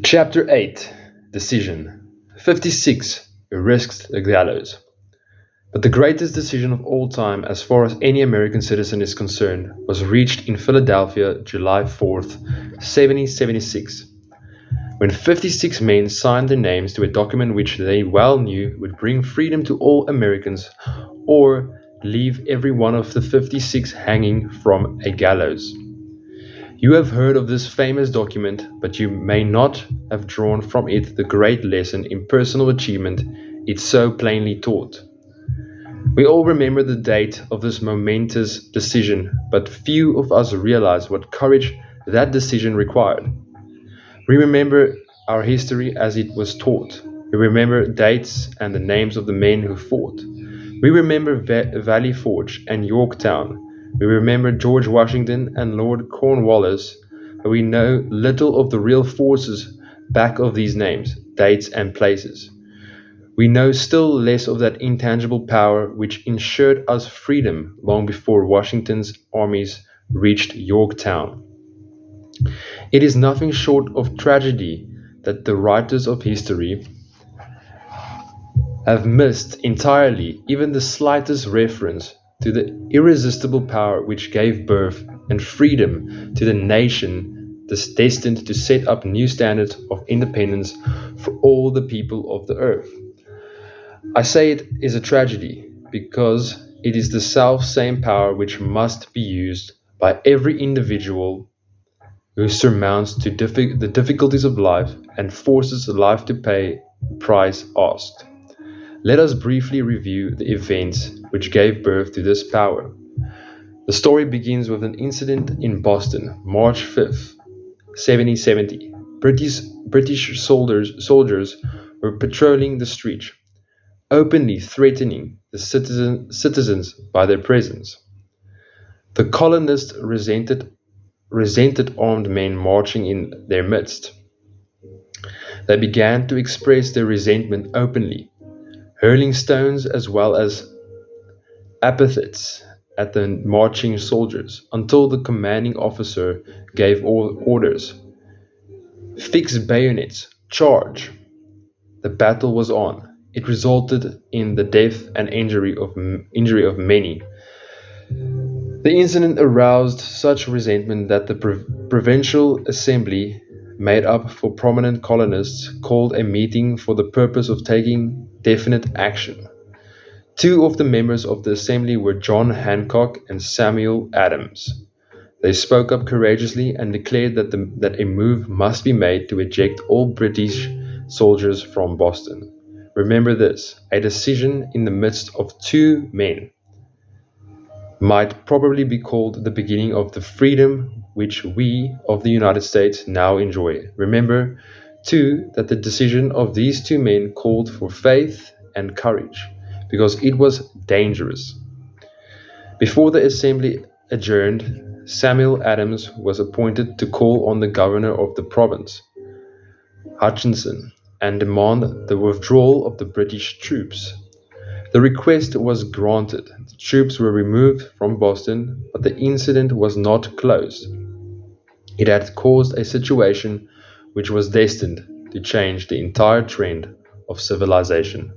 Chapter 8. Decision. 56 risked the gallows. But the greatest decision of all time, as far as any American citizen is concerned, was reached in Philadelphia, July 4th, 1776, when 56 men signed their names to a document which they well knew would bring freedom to all Americans or leave every one of the 56 hanging from a gallows. You have heard of this famous document, but you may not have drawn from it the great lesson in personal achievement it so plainly taught. We all remember the date of this momentous decision, but few of us realize what courage that decision required. We remember our history as it was taught. We remember dates and the names of the men who fought. We remember Valley Forge and Yorktown. We remember George Washington and Lord Cornwallis, but we know little of the real forces back of these names, dates, and places. We know still less of that intangible power which ensured us freedom long before Washington's armies reached Yorktown. It is nothing short of tragedy that the writers of history have missed entirely even the slightest reference to the irresistible power which gave birth and freedom to the nation destined to set up new standards of independence for all the people of the earth. I say it is a tragedy because it is the self same power which must be used by every individual who surmounts the difficulties of life and forces life to pay the price asked. Let us briefly review the events which gave birth to this power. The story begins with an incident in Boston, March 5th, 1770. British soldiers were patrolling the streets, openly threatening the citizens by their presence. The colonists resented armed men marching in their midst. They began to express their resentment openly, hurling stones as well as epithets at the marching soldiers until the commanding officer gave all orders. Fix bayonets, charge! The battle was on. It resulted in the death and injury of many. The incident aroused such resentment that the Provincial Assembly, made up for prominent colonists, called a meeting for the purpose of taking definite action. Two of the members of the Assembly were John Hancock and Samuel Adams. They spoke up courageously and declared that a move must be made to eject all British soldiers from Boston. Remember this: a decision in the midst of two men might probably be called the beginning of the freedom which we of the United States now enjoy. Remember, too, that the decision of these two men called for faith and courage, because it was dangerous. Before the assembly adjourned, Samuel Adams was appointed to call on the governor of the province, Hutchinson, and demand the withdrawal of the British troops. The request was granted. The troops were removed from Boston, but the incident was not closed. It had caused a situation which was destined to change the entire trend of civilization.